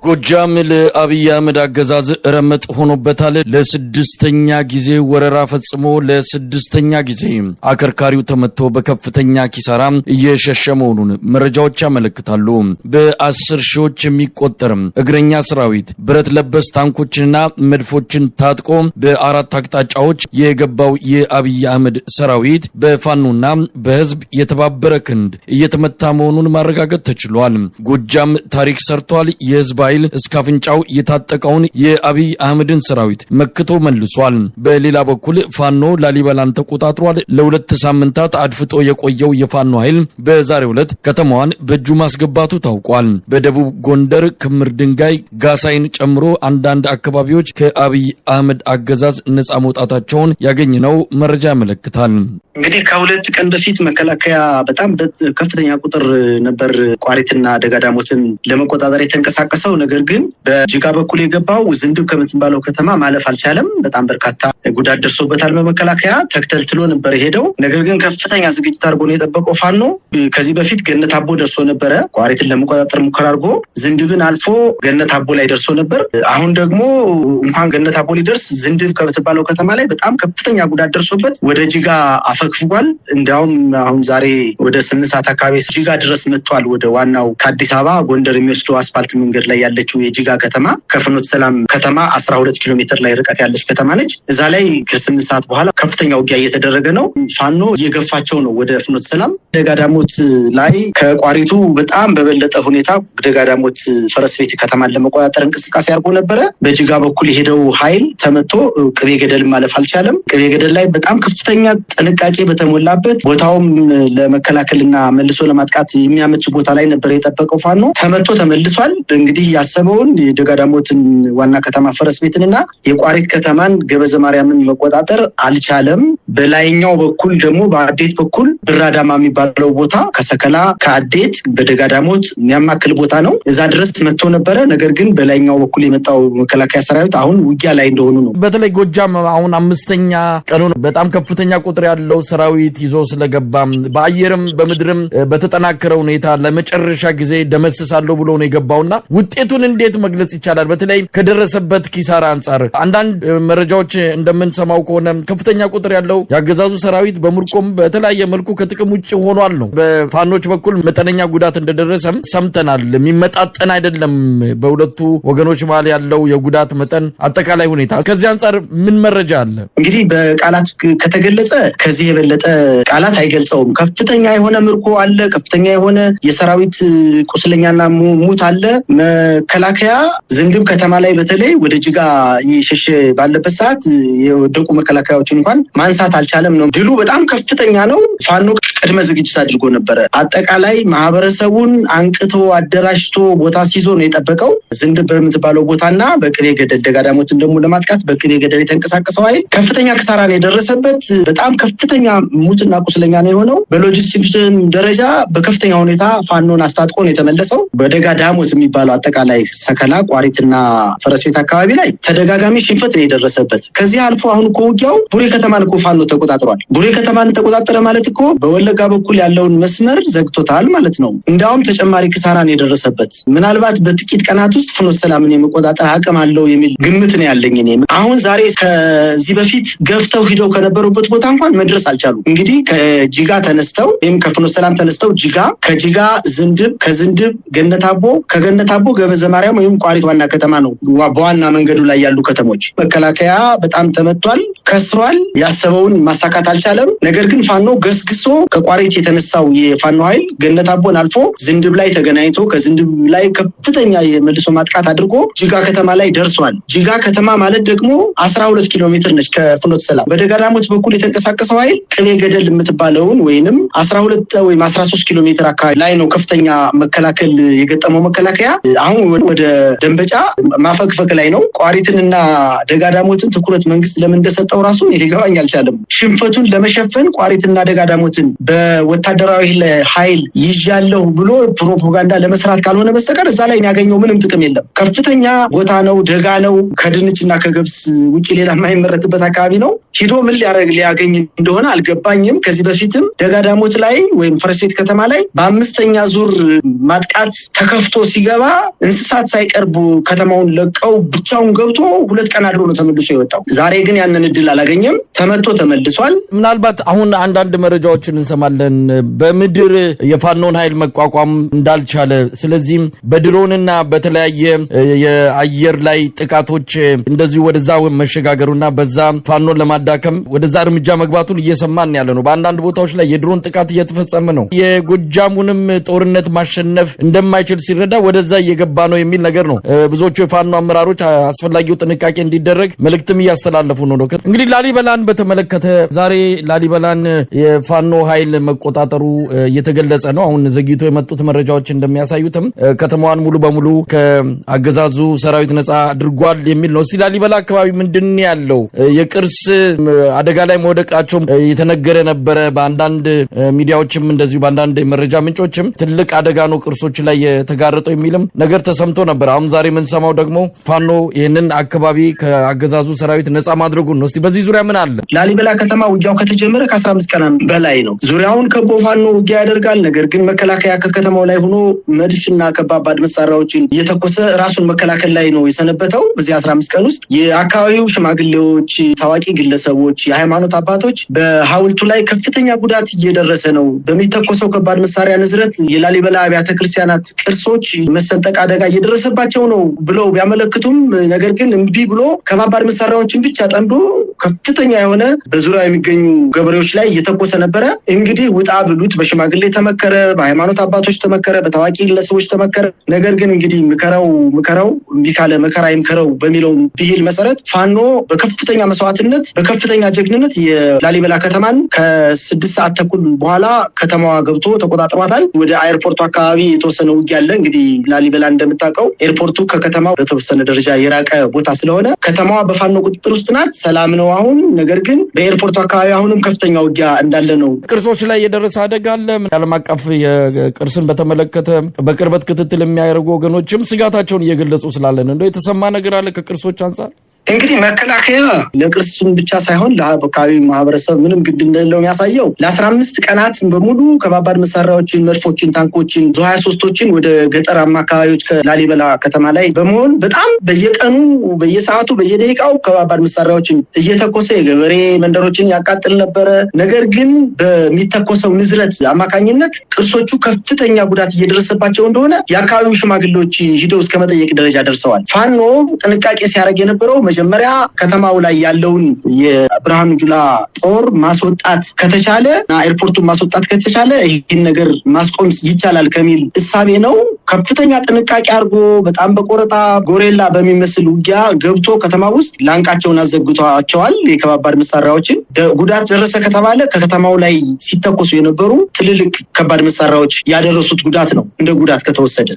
ጎጃም ለአብይ አህመድ አገዛዝ ረመጥ ሆኖበታል። ለስድስተኛ ጊዜ ወረራ ፈጽሞ ለስድስተኛ ጊዜ አከርካሪው ተመቶ በከፍተኛ ኪሳራ እየሸሸ መሆኑን መረጃዎች ያመለክታሉ። በ10 ሺዎች የሚቆጠር እግረኛ ሰራዊት ብረት ለበስ ታንኮችንና መድፎችን ታጥቆ በአራት አቅጣጫዎች የገባው የአብይ አህመድ ሰራዊት በፋኖና በህዝብ የተባበረ ክንድ እየተመታ መሆኑን ማረጋገጥ ተችሏል። ጎጃም ታሪክ ሰርቷል። የህዝብ ኃይል እስካፍንጫው የታጠቀውን የአብይ አህመድን ሰራዊት መክቶ መልሷል። በሌላ በኩል ፋኖ ላሊበላን ተቆጣጥሯል። ለሁለት ሳምንታት አድፍጦ የቆየው የፋኖ ኃይል በዛሬው ዕለት ከተማዋን በእጁ ማስገባቱ ታውቋል። በደቡብ ጎንደር ክምር ድንጋይ ጋሳይን ጨምሮ አንዳንድ አካባቢዎች ከአብይ አህመድ አገዛዝ ነፃ መውጣታቸውን ያገኘነው መረጃ ያመለክታል። እንግዲህ ከሁለት ቀን በፊት መከላከያ በጣም ከፍተኛ ቁጥር ነበር ቋሪትና ደጋዳሞትን ለመቆጣጠር የተንቀሳቀሰው። ነገር ግን በጅጋ በኩል የገባው ዝንድብ ከምትባለው ከተማ ማለፍ አልቻለም። በጣም በርካታ ጉዳት ደርሶበታል። በመከላከያ ተክተልትሎ ነበር ሄደው። ነገር ግን ከፍተኛ ዝግጅት አድርጎ ነው የጠበቀው ፋኖ። ከዚህ በፊት ገነት አቦ ደርሶ ነበረ። ቋሪትን ለመቆጣጠር ሙከራ አድርጎ ዝንድብን አልፎ ገነት አቦ ላይ ደርሶ ነበር። አሁን ደግሞ እንኳን ገነት አቦ ሊደርስ ዝንድብ ከምትባለው ከተማ ላይ በጣም ከፍተኛ ጉዳት ደርሶበት ወደ ጅጋ አፈግፍጓል። እንዲያውም አሁን ዛሬ ወደ 8 ሰዓት አካባቢ ጅጋ ድረስ መጥቷል። ወደ ዋናው ከአዲስ አበባ ጎንደር የሚወስደው አስፋልት መንገድ ላይ ያለችው የጅጋ ከተማ ከፍኖተ ሰላም ከተማ 12 ኪሎ ሜትር ላይ ርቀት ያለች ከተማ ነች። እዛ ላይ ከ8 ሰዓት በኋላ ከፍተኛ ውጊያ እየተደረገ ነው። ፋኖ እየገፋቸው ነው ወደ ፍኖተ ሰላም። ደጋዳሞት ላይ ከቋሪቱ በጣም በበለጠ ሁኔታ ደጋዳሞት ፈረስ ቤት ከተማን ለመቆጣጠር እንቅስቃሴ አድርጎ ነበረ። በጅጋ በኩል የሄደው ኃይል ተመቶ ቅቤ ገደል ማለፍ አልቻለም። ቅቤ ገደል ላይ በጣም ከፍተኛ ጥንቃቄ በተሞላበት ቦታውም ለመከላከልና መልሶ ለማጥቃት የሚያመች ቦታ ላይ ነበር የጠበቀው ፋኖ። ተመቶ ተመልሷል። እንግዲህ ያሰበውን የደጋዳሞትን ዋና ከተማ ፈረስ ቤትንና የቋሪት ከተማን ገበዘ ማርያምን መቆጣጠር አልቻለም። በላይኛው በኩል ደግሞ በአዴት በኩል ብራዳማ የሚባለው ቦታ ከሰከላ ከአዴት በደጋዳሞት የሚያማክል ቦታ ነው። እዛ ድረስ መጥቶ ነበረ። ነገር ግን በላይኛው በኩል የመጣው መከላከያ ሰራዊት አሁን ውጊያ ላይ እንደሆኑ ነው። በተለይ ጎጃም አሁን 5ኛ ቀኑ ነው። በጣም ከፍተኛ ቁጥር ያለው ሰራዊት ይዞ ስለገባ በአየርም በምድርም በተጠናከረ ሁኔታ ለመጨረሻ ጊዜ ደመስሳለሁ ብሎ ነው የገባውና ውጤቱን እንዴት መግለጽ ይቻላል? በተለይ ከደረሰበት ኪሳራ አንፃር አንዳንድ መረጃዎች እንደምንሰማው ከሆነ ከፍተኛ ቁጥር ያለው ያገዛዙ ሰራዊት በሙርቆም በተለያየ መልኩ ከጥቅም ውጭ ሆኗል ነው። በፋኖች በኩል መጠነኛ ጉዳት እንደደረሰም ሰምተናል። የሚመጣጠን አይደለም በሁለቱ ወገኖች መሃል ያለው የጉዳት መጠን አጠቃላይ ሁኔታ። ከዚህ አንፃር ምን መረጃ አለ? እንግዲህ በቃላት ከተገለጸ ከዚህ የበለጠ ቃላት አይገልጸውም። ከፍተኛ የሆነ ምርኮ አለ። ከፍተኛ የሆነ የሰራዊት ቁስለኛና ሙት አለ። መከላከያ ዝንድብ ከተማ ላይ በተለይ ወደ ጅጋ እየሸሸ ባለበት ሰዓት የወደቁ መከላከያዎችን እንኳን ማንሳት አልቻለም ነው። ድሉ በጣም ከፍተኛ ነው። ፋኖ ቅድመ ዝግጅት አድርጎ ነበረ። አጠቃላይ ማህበረሰቡን አንቅቶ አደራጅቶ ቦታ ሲይዞ ነው የጠበቀው። ዝንድብ በምትባለው ቦታና በቅቤ ገደል ደጋዳሞትን ደግሞ ለማጥቃት በቅቤ ገደል የተንቀሳቀሰው ኃይል ከፍተኛ ኪሳራ ነው የደረሰበት። በጣም ከፍተኛ ሙትና ቁስለኛ ነው የሆነው። በሎጂስቲክስ ደረጃ በከፍተኛ ሁኔታ ፋኖን አስታጥቆ ነው የተመለሰው። በደጋዳሞት የሚባለው አጠቃላይ ሰከላ ቋሪትና ፈረስ ቤት አካባቢ ላይ ተደጋጋሚ ሽንፈት ነው የደረሰበት። ከዚህ አልፎ አሁን እኮ ውጊያው ቡሬ ከተማን እኮ ፋኖ ተቆጣጥሯል። ቡሬ ከተማን ተቆጣጠረ ማለት እኮ በወለጋ በኩል ያለውን መስመር ዘግቶታል ማለት ነው። እንዲያውም ተጨማሪ ኪሳራ ነው የደረሰበት። ምናልባት በጥቂት ቀናት ውስጥ ፍኖተ ሰላምን የመቆጣጠር አቅም አለው የሚል ግምት ነው ያለኝ እኔ። አሁን ዛሬ ከዚህ በፊት ገፍተው ሂደው ከነበሩበት ቦታ እንኳን መድረስ አልቻሉም። እንግዲህ ከጅጋ ተነስተው ወይም ከፍኖተ ሰላም ተነስተው ጅጋ፣ ከጅጋ ዝንድብ፣ ከዝንድብ ገነት አቦ፣ ከገነት አቦ ገበዘ ማርያም ወይም ቋሪት ዋና ከተማ ነው በዋና መንገዱ ላይ ያሉ ከተሞች። መከላከያ በጣም ተመቷል፣ ከስሯል። ያሰበውን ማሳካት አልቻለም። ነገር ግን ፋኖ ገስግሶ ከቋሪት የተነሳው የፋኖ ኃይል ገነት አቦን አልፎ ዝንድብ ላይ ተገናኝቶ ከዝንድብ ላይ ከፍተኛ የመልሶ ማጥቃት አድርጎ ጅጋ ከተማ ላይ ደርሷል። ጅጋ ከተማ ማለት ደግሞ 12 ኪሎ ሜትር ነች ከፍኖተ ሰላም። በደጋዳሞት በኩል የተንቀሳቀሰው ኃይል ቅቤ ገደል የምትባለውን ወይንም 12 ወይም 13 ኪሎ ሜትር አካባቢ ላይ ነው ከፍተኛ መከላከል የገጠመው መከላከያ። አሁን ወደ ደንበጫ ማፈግፈግ ላይ ነው። ቋሪትንና ደጋዳሞትን ትኩረት መንግስት ለምን እንደሰጠው ራሱ ሊገባኝ አልቻለም። ሽንፈቱን ለመሸፈን ቋሪትና ደጋዳሞትን በወታደራዊ ኃይል ይዣለሁ ብሎ ፕሮፓጋንዳ ለመስራት ካልሆነ በስተቀር እዛ ላይ የሚያገኘው ምንም ጥቅም የለም። ከፍተኛ ቦታ ነው፣ ደጋ ነው። ከድንችና ከገብስ ውጪ ሌላ የማይመረትበት አካባቢ ነው። ሂዶ ምን ሊያገኝ እንደሆነ አልገባኝም። ከዚህ በፊትም ደጋዳሞት ላይ ወይም ፈረስ ቤት ከተማ ላይ በ5ኛ ዙር ማጥቃት ተከፍቶ ሲገባ እንስሳት ሳይቀርቡ ከተማውን ለቀው ብቻውን ገብቶ 2 ቀን አድሮ ነው ተመልሶ የወጣው። ዛሬ ግን ያንን እድል አላገኘም። ተመቶ ተመልሷል። ምናልባት አሁን አንዳንድ መረጃዎችን እንሰማለን በምድር የፋኖን ኃይል መቋቋም እንዳልቻለ፣ ስለዚህም በድሮንና በተለያየ የአየር ላይ ጥቃቶች እንደዚሁ ወደዛ መሸጋገሩና በዛ ፋኖን ለማዳከም ወደዛ እርምጃ መግባቱን እየሰማን ያለ ነው። በአንዳንድ ቦታዎች ላይ የድሮን ጥቃት እየተፈጸመ ነው። የጎጃሙንም ጦርነት ማሸነፍ እንደማይችል ሲረዳ ወደዛ እየገባ ነው የሚል ነገር ነው። ብዙዎቹ የፋኖ አመራሮች አስፈላጊው ጥንቃቄ እንዲደረግ መልእክትም እያስተላለፉ ነው። እንግዲህ ላሊበላን በተመለከተ ዛሬ ላሊበላን የፋኖ ኃይል መቆጣጠሩ እየተገለጸ ነው። አሁን ዘግይቶ የመጡት መረጃዎች እንደሚያሳዩትም ከተማዋን ሙሉ በሙሉ ከአገዛዙ ሰራዊት ነጻ አድርጓል የሚል ነው። እስቲ ላሊበላ አካባቢ ምንድን ያለው የቅርስ አደጋ ላይ መውደቃቸው የተነገረ ነበረ። በአንዳንድ ሚዲያዎችም እንደዚሁ በአንዳንድ መረጃ ምንጮችም ትልቅ አደጋ ነው ቅርሶች ላይ የተጋረጠው የሚልም ነገር ተሰምቶ ነበር። አሁን ዛሬ የምንሰማው ደግሞ ፋኖ ይህንን አካባቢ ከአገዛዙ ሰራዊት ነጻ ማድረጉን ነው። እስቲ በዚህ ዙሪያ ምን አለ? ላሊበላ ከተማ ውጊያው ከተጀመረ ከ15 ቀን በላይ ነው። ዙሪያውን ከቦ ፋኖ ውጊያ ያደርጋል። ነገር ግን መከላከያ ከከተማው ላይ ሆኖ መድፍና ከባባድ መሳሪያዎችን እየተኮሰ ራሱን መከላከል ላይ ነው የሰነበተው። በዚህ 15 ቀን ውስጥ የአካባቢው ሽማግሌዎች፣ ታዋቂ ግለሰቦች፣ የሃይማኖት አባቶች በሐውልቱ ላይ ከፍተኛ ጉዳት እየደረሰ ነው፣ በሚተኮሰው ከባድ መሳሪያ ንዝረት የላሊበላ አብያተ ክርስቲያናት ቅርሶች መሰንጠቅ አደጋ እየደረሰባቸው ነው ብለው ቢያመለክቱም ነገር ግን እምቢ ብሎ ከባባድ መሳሪያዎችን ብቻ ጠምዶ ከፍተኛ የሆነ በዙሪያ የሚገኙ ገበሬዎች ላይ እየተኮሰ ነበረ። እንግዲህ ውጣ ብሉት በሽማግሌ ተመከረ፣ በሃይማኖት አባቶች ተመከረ፣ በታዋቂ ግለሰቦች ተመከረ። ነገር ግን እንግዲህ ምከረው እምቢ ካለ መከራ ይምከረው በሚለው ብሂል መሰረት ፋኖ በከፍተኛ መስዋዕትነት በከፍተኛ ጀግንነት የላሊበላ ከተማን ከ6 ሰዓት ተኩል በኋላ ከተማዋ ገብቶ ተቆጣጥሯታል። ወደ ኤርፖርቱ አካባቢ የተወሰነ ውጊያ አለ። እንግዲህ ላሊበላ እንደምታውቀው ኤርፖርቱ ከከተማው በተወሰነ ደረጃ የራቀ ቦታ ስለሆነ ከተማዋ በፋኖ ቁጥጥር ውስጥ ናት። ሰላም ነው አሁን። ነገር ግን በኤርፖርቱ አካባቢ አሁንም ከፍተኛ ውጊያ እንዳለ ነው። ቅርሶች ላይ የደረሰ አደጋ አለ። ዓለም አቀፍ የቅርስን በተመለከተ በቅርበት ክትትል የሚያደርጉ ወገኖችም ስጋታቸውን እየገለጹ ስላለን እንደው የተሰማ ነገር አለ ከቅርሶች አንጻር? እንግዲህ መከላከያ ለቅርሱም ብቻ ሳይሆን ለአካባቢ ማህበረሰብ ምንም ግድ እንደሌለው የሚያሳየው ለ15 ቀናት በሙሉ ከባባድ መሳሪያዎችን፣ መድፎችን፣ ታንኮችን፣ ዙ23ቶችን ወደ ገጠራማ አካባቢዎች ከላሊበላ ከተማ ላይ በመሆን በጣም በየቀኑ በየሰዓቱ በየደቂቃው ከባባድ መሳሪያዎችን እየተኮሰ የገበሬ መንደሮችን ያቃጥል ነበረ። ነገር ግን በሚተኮሰው ንዝረት አማካኝነት ቅርሶቹ ከፍተኛ ጉዳት እየደረሰባቸው እንደሆነ የአካባቢው ሽማግሌዎች ሂደው እስከ መጠየቅ ደረጃ ደርሰዋል። ፋኖ ጥንቃቄ ሲያደርግ የነበረው መጀመሪያ ከተማው ላይ ያለውን የብርሃኑ ጁላ ጦር ማስወጣት ከተቻለ እና ኤርፖርቱን ማስወጣት ከተቻለ ይህን ነገር ማስቆም ይቻላል ከሚል እሳቤ ነው። ከፍተኛ ጥንቃቄ አድርጎ በጣም በቆረጣ ጎሬላ በሚመስል ውጊያ ገብቶ ከተማ ውስጥ ላንቃቸውን አዘግቷቸዋል። የከባባድ መሳሪያዎችን ጉዳት ደረሰ ከተባለ ከከተማው ላይ ሲተኮሱ የነበሩ ትልልቅ ከባድ መሳሪያዎች ያደረሱት ጉዳት ነው እንደ ጉዳት ከተወሰደ።